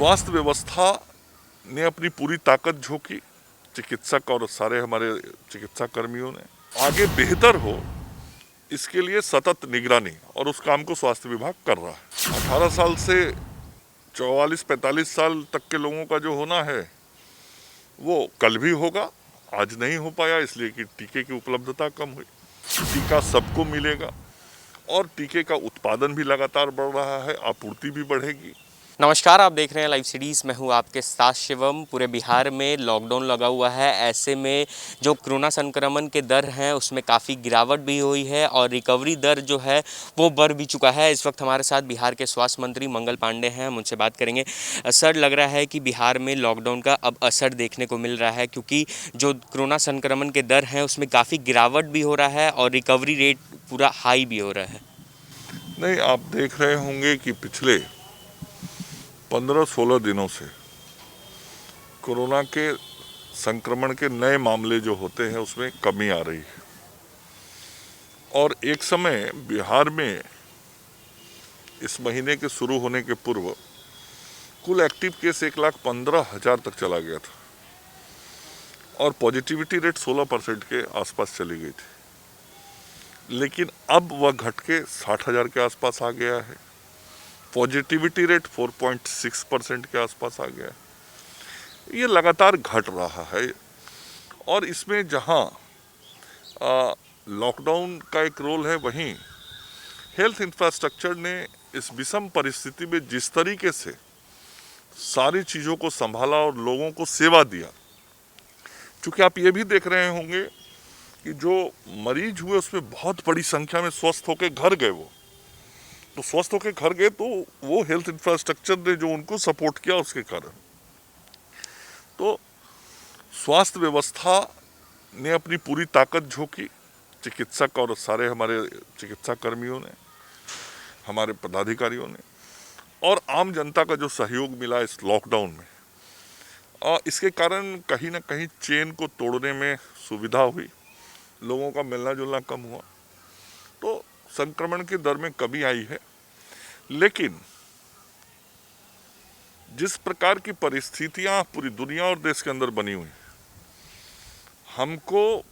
स्वास्थ्य व्यवस्था ने अपनी पूरी ताकत झोंकी, चिकित्सक और सारे हमारे चिकित्सा कर्मियों ने। आगे बेहतर हो इसके लिए सतत निगरानी और उस काम को स्वास्थ्य विभाग कर रहा है। 18 साल से 44-45 साल तक के लोगों का जो होना है वो कल भी होगा, आज नहीं हो पाया इसलिए कि टीके की उपलब्धता कम हुई। टीका सबको मिलेगा और टीके का उत्पादन भी लगातार बढ़ रहा है, आपूर्ति भी बढ़ेगी। नमस्कार, आप देख रहे हैं लाइव सीरीज़। मैं हूं आपके साथ शिवम। पूरे बिहार में लॉकडाउन लगा हुआ है। ऐसे में जो कोरोना संक्रमण के दर हैं उसमें काफ़ी गिरावट भी हुई है और रिकवरी दर जो है वो बढ़ भी चुका है। इस वक्त हमारे साथ बिहार के स्वास्थ्य मंत्री मंगल पांडे हैं, हम उनसे बात करेंगे। सर, लग रहा है कि बिहार में लॉकडाउन का अब असर देखने को मिल रहा है, क्योंकि जो कोरोना संक्रमण के दर हैं उसमें काफ़ी गिरावट भी हो रहा है और रिकवरी रेट पूरा हाई भी हो रहा है। नहीं, आप देख रहे होंगे कि पिछले 15-16 दिनों से कोरोना के संक्रमण के नए मामले जो होते हैं उसमें कमी आ रही है। और एक समय बिहार में इस महीने के शुरू होने के पूर्व कुल एक्टिव केस 1,15,000 तक चला गया था और पॉजिटिविटी रेट 16% के आसपास चली गई थी। लेकिन अब वह घट के 60,000 के आसपास आ गया है। पॉजिटिविटी रेट 4.6% के आसपास आ गया है। ये लगातार घट रहा है और इसमें जहां लॉकडाउन का एक रोल है, वहीं हेल्थ इंफ्रास्ट्रक्चर ने इस विषम परिस्थिति में जिस तरीके से सारी चीज़ों को संभाला और लोगों को सेवा दिया, क्योंकि आप ये भी देख रहे होंगे कि जो मरीज हुए उसमें बहुत बड़ी संख्या में स्वस्थ होकर घर गए। वो तो स्वस्थ होकर घर गए तो वो हेल्थ इंफ्रास्ट्रक्चर ने जो उनको सपोर्ट किया उसके कारण। तो स्वास्थ्य व्यवस्था ने अपनी पूरी ताकत झोंकी, चिकित्सक और सारे हमारे चिकित्सा कर्मियों ने, हमारे पदाधिकारियों ने, और आम जनता का जो सहयोग मिला इस लॉकडाउन में, और इसके कारण कहीं ना कहीं चेन को तोड़ने में सुविधा हुई, लोगों का मिलना जुलना कम हुआ, तो संक्रमण की दर में कमी आई है। लेकिन जिस प्रकार की परिस्थितियां पूरी दुनिया और देश के अंदर बनी हुई, हमको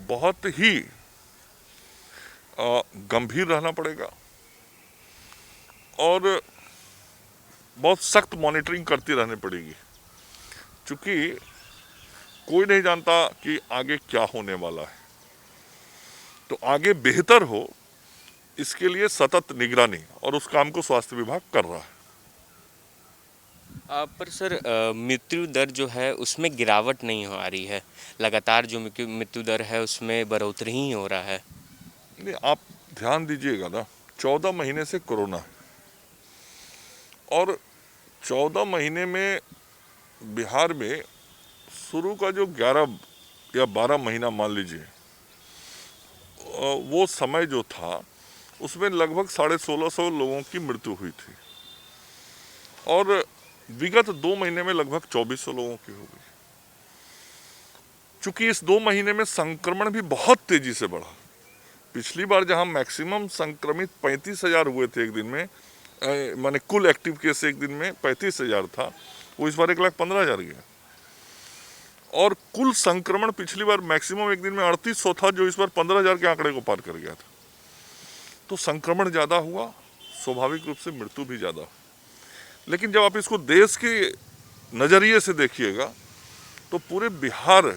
बहुत ही गंभीर रहना पड़ेगा और बहुत सख्त मॉनिटरिंग करती रहनी पड़ेगी, क्योंकि कोई नहीं जानता कि आगे क्या होने वाला है। तो आगे बेहतर हो इसके लिए सतत निगरानी और उस काम को स्वास्थ्य विभाग कर रहा है। पर सर, मृत्यु दर जो है उसमें गिरावट नहीं हो आ रही है। लगातार जो मृत्यु दर है उसमें बढ़ोतरी ही हो रहा है। नहीं, आप ध्यान दीजिएगा ना, 14 महीने से कोरोना है और 14 महीने में बिहार में शुरू का जो 11 या 12 महीना मान लीजिए, वो समय जो था उसमें लगभग 1650 लोगों की मृत्यु हुई थी और विगत 2 महीने में लगभग 2400 लोगों की हो गई। चूंकि इस 2 महीने में संक्रमण भी बहुत तेजी से बढ़ा। पिछली बार जहां मैक्सिमम संक्रमित 35,000 हुए थे एक दिन में, माने कुल एक्टिव केस एक दिन में 35,000 था, वो इस बार 1,15,000 गया। और कुल संक्रमण पिछली बार मैक्सिमम एक दिन में 3800 था, जो इस बार 15,000 के आंकड़े को पार कर गया था। तो संक्रमण ज़्यादा हुआ, स्वाभाविक रूप से मृत्यु भी ज़्यादा। लेकिन जब आप इसको देश के नज़रिए से देखिएगा तो पूरे बिहार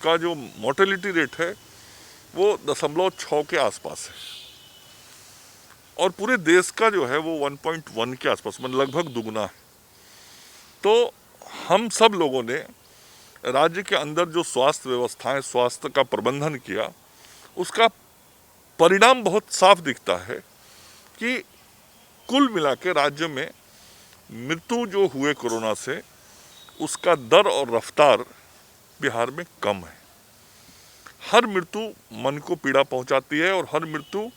का जो मोर्टेलिटी रेट है वो 0.6 के आसपास है और पूरे देश का जो है वो 1.1 के आसपास, मतलब लगभग दुगना है। तो हम सब लोगों ने राज्य के अंदर जो स्वास्थ्य व्यवस्थाएं, स्वास्थ्य का प्रबंधन किया, उसका परिणाम बहुत साफ दिखता है कि कुल मिला के राज्य में मृत्यु जो हुए कोरोना से, उसका दर और रफ्तार बिहार में कम है। हर मृत्यु मन को पीड़ा पहुंचाती है और हर मृत्यु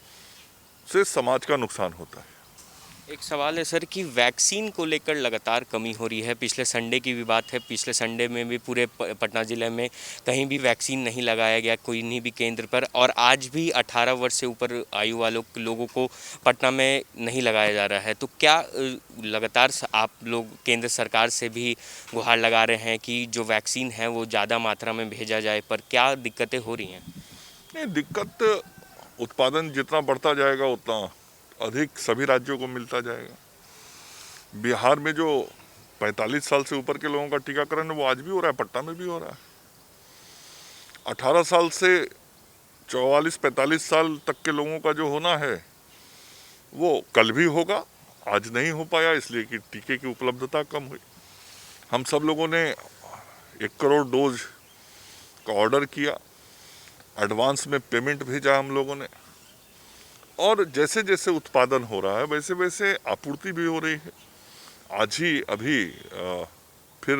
से समाज का नुकसान होता है। एक सवाल है सर कि वैक्सीन को लेकर लगातार कमी हो रही है। पिछले संडे की भी बात है, पिछले संडे में भी पूरे पटना ज़िले में कहीं भी वैक्सीन नहीं लगाया गया, कोई नहीं भी केंद्र पर, और आज भी 18 वर्ष से ऊपर आयु वालों लोगों को पटना में नहीं लगाया जा रहा है। तो क्या लगातार आप लोग केंद्र सरकार से भी गुहार लगा रहे हैं कि जो वैक्सीन है वो ज़्यादा मात्रा में भेजा जाए, पर क्या दिक्कतें हो रही हैं? नहीं, दिक्कत उत्पादन जितना बढ़ता जाएगा उतना अधिक सभी राज्यों को मिलता जाएगा। बिहार में जो 45 साल से ऊपर के लोगों का टीकाकरण है वो आज भी हो रहा है, पटना में भी हो रहा है। 18 साल से 44-45 साल तक के लोगों का जो होना है वो कल भी होगा, आज नहीं हो पाया इसलिए कि टीके की उपलब्धता कम हुई। हम सब लोगों ने 1 करोड़ डोज का ऑर्डर किया, एडवांस में पेमेंट भेजा हम लोगों ने, और जैसे जैसे उत्पादन हो रहा है वैसे वैसे आपूर्ति भी हो रही है। आज ही अभी फिर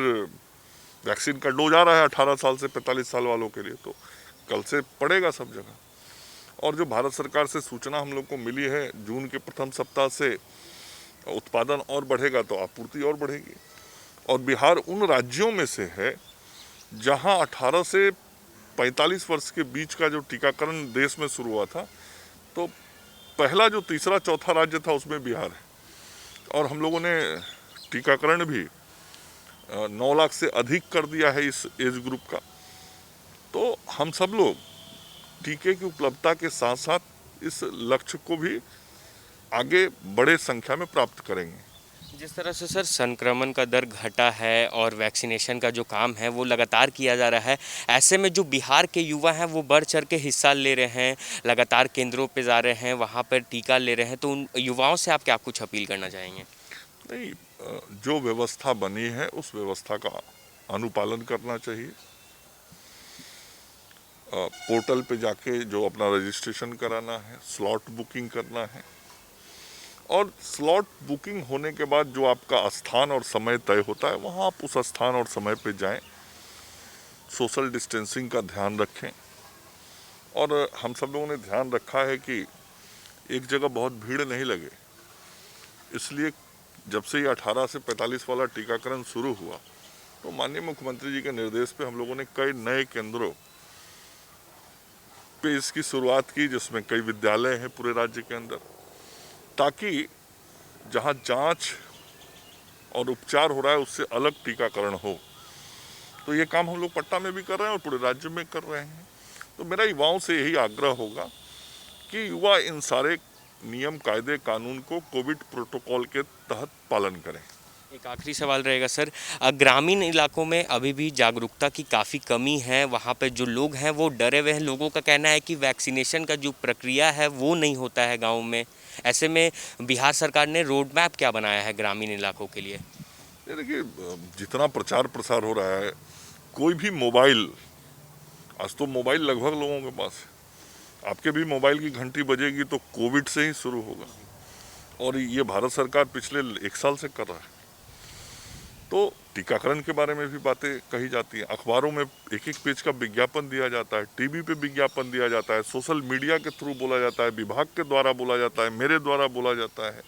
वैक्सीन का डोज आ रहा है 18 साल से 45 साल वालों के लिए, तो कल से पड़ेगा सब जगह। और जो भारत सरकार से सूचना हम लोग को मिली है, जून के प्रथम सप्ताह से उत्पादन और बढ़ेगा तो आपूर्ति और बढ़ेगी। और बिहार उन राज्यों में से है जहां 18 से 45 वर्ष के बीच का जो टीकाकरण देश में शुरू हुआ था, तो पहला जो तीसरा चौथा राज्य था उसमें बिहार है। और हम लोगों ने टीकाकरण भी 9 लाख से अधिक कर दिया है इस एज ग्रुप का। तो हम सब लोग टीके की उपलब्धता के साथ साथ इस लक्ष्य को भी आगे बड़े संख्या में प्राप्त करेंगे। जिस तरह से सर संक्रमण का दर घटा है और वैक्सीनेशन का जो काम है वो लगातार किया जा रहा है, ऐसे में जो बिहार के युवा हैं वो बढ़ चढ़ के हिस्सा ले रहे हैं, लगातार केंद्रों पे जा रहे हैं, वहाँ पर टीका ले रहे हैं, तो उन युवाओं से आप क्या कुछ अपील करना चाहेंगे? नहीं, जो व्यवस्था बनी है उस व्यवस्था का अनुपालन करना चाहिए। पोर्टल पे जाके जो अपना रजिस्ट्रेशन कराना है, स्लॉट बुकिंग करना है, और स्लॉट बुकिंग होने के बाद जो आपका स्थान और समय तय होता है वहाँ आप उस स्थान और समय पे जाएं, सोशल डिस्टेंसिंग का ध्यान रखें। और हम सब लोगों ने ध्यान रखा है कि एक जगह बहुत भीड़ नहीं लगे, इसलिए जब से ये 18 से 45 वाला टीकाकरण शुरू हुआ तो माननीय मुख्यमंत्री जी के निर्देश पे हम लोगों ने कई नए केंद्रों पे इसकी शुरुआत की, जिसमें कई विद्यालय हैं पूरे राज्य के अंदर, ताकि जहां जांच और उपचार हो रहा है उससे अलग टीकाकरण हो। तो ये काम हम लोग पटना में भी कर रहे हैं और पूरे राज्य में कर रहे हैं। तो मेरा युवाओं से यही आग्रह होगा कि युवा इन सारे नियम, कायदे, कानून को कोविड प्रोटोकॉल के तहत पालन करें। एक आखिरी सवाल रहेगा सर, ग्रामीण इलाकों में अभी भी जागरूकता की काफ़ी कमी है, वहाँ पे जो लोग हैं वो डरे हुए हैं। लोगों का कहना है कि वैक्सीनेशन का जो प्रक्रिया है वो नहीं होता है गाँव में। ऐसे में बिहार सरकार ने रोड मैप क्या बनाया है ग्रामीण इलाकों के लिए? ये देखिए, जितना प्रचार प्रसार हो रहा है, कोई भी मोबाइल, आज तो मोबाइल लगभग लोगों के पास है, आपके भी मोबाइल की घंटी बजेगी तो कोविड से ही शुरू होगा। और ये भारत सरकार पिछले 1 साल से कर रहा है। तो टीकाकरण के बारे में भी बातें कही जाती हैं, अखबारों में एक एक पेज का विज्ञापन दिया जाता है, टीवी पे विज्ञापन दिया जाता है, सोशल मीडिया के थ्रू बोला जाता है, विभाग के द्वारा बोला जाता है, मेरे द्वारा बोला जाता है,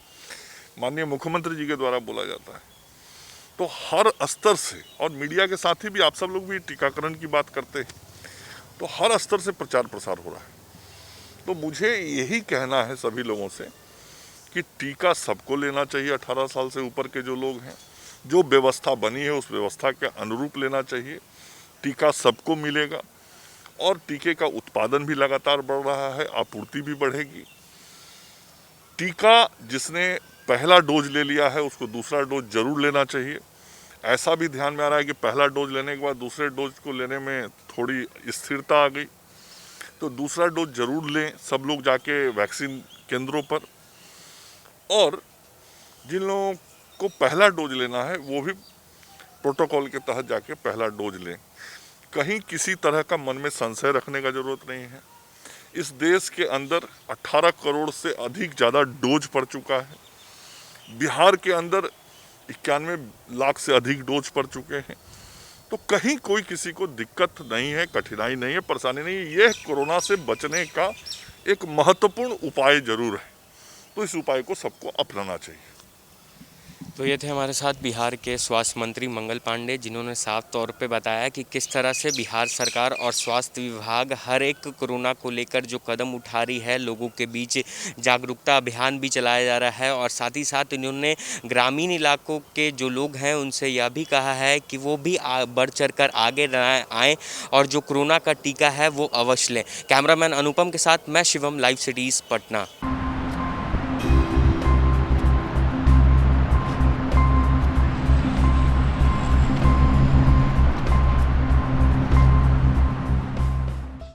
माननीय मुख्यमंत्री जी के द्वारा बोला जाता है। तो हर स्तर से, और मीडिया के साथ ही भी आप सब लोग भी टीकाकरण की बात करते हैं, तो हर स्तर से प्रचार प्रसार हो रहा है। तो मुझे यही कहना है सभी लोगों से कि टीका सबको लेना चाहिए, 18 साल से ऊपर के जो लोग हैं, जो व्यवस्था बनी है उस व्यवस्था के अनुरूप लेना चाहिए। टीका सबको मिलेगा और टीके का उत्पादन भी लगातार बढ़ रहा है, आपूर्ति भी बढ़ेगी। टीका जिसने पहला डोज ले लिया है उसको दूसरा डोज जरूर लेना चाहिए। ऐसा भी ध्यान में आ रहा है कि पहला डोज लेने के बाद दूसरे डोज को लेने में थोड़ी स्थिरता आ गई, तो दूसरा डोज जरूर लें सब लोग जाके वैक्सीन केंद्रों पर। और जिन लोगों को पहला डोज लेना है वो भी प्रोटोकॉल के तहत जाके पहला डोज लें। कहीं किसी तरह का मन में संशय रखने का जरूरत नहीं है। इस देश के अंदर 18 करोड़ से अधिक ज़्यादा डोज पड़ चुका है। बिहार के अंदर 91 लाख से अधिक डोज पड़ चुके हैं। तो कहीं कोई किसी को दिक्कत नहीं है, कठिनाई नहीं है, परेशानी नहीं है। यह कोरोना से बचने का एक महत्वपूर्ण उपाय जरूर है, तो इस उपाय को सबको अपनाना चाहिए। तो ये थे हमारे साथ बिहार के स्वास्थ्य मंत्री मंगल पांडे, जिन्होंने साफ तौर पे बताया कि किस तरह से बिहार सरकार और स्वास्थ्य विभाग हर एक कोरोना को लेकर जो कदम उठा रही है, लोगों के बीच जागरूकता अभियान भी चलाया जा रहा है। और साथ ही साथ इन्होंने ग्रामीण इलाकों के जो लोग हैं उनसे यह भी कहा है कि वो भी बढ़ चढ़ कर आगे आएँ और जो कोरोना का टीका है वो अवश्य लें। कैमरामैन अनुपम के साथ मैं शिवम, लाइव सिटीज़ पटना।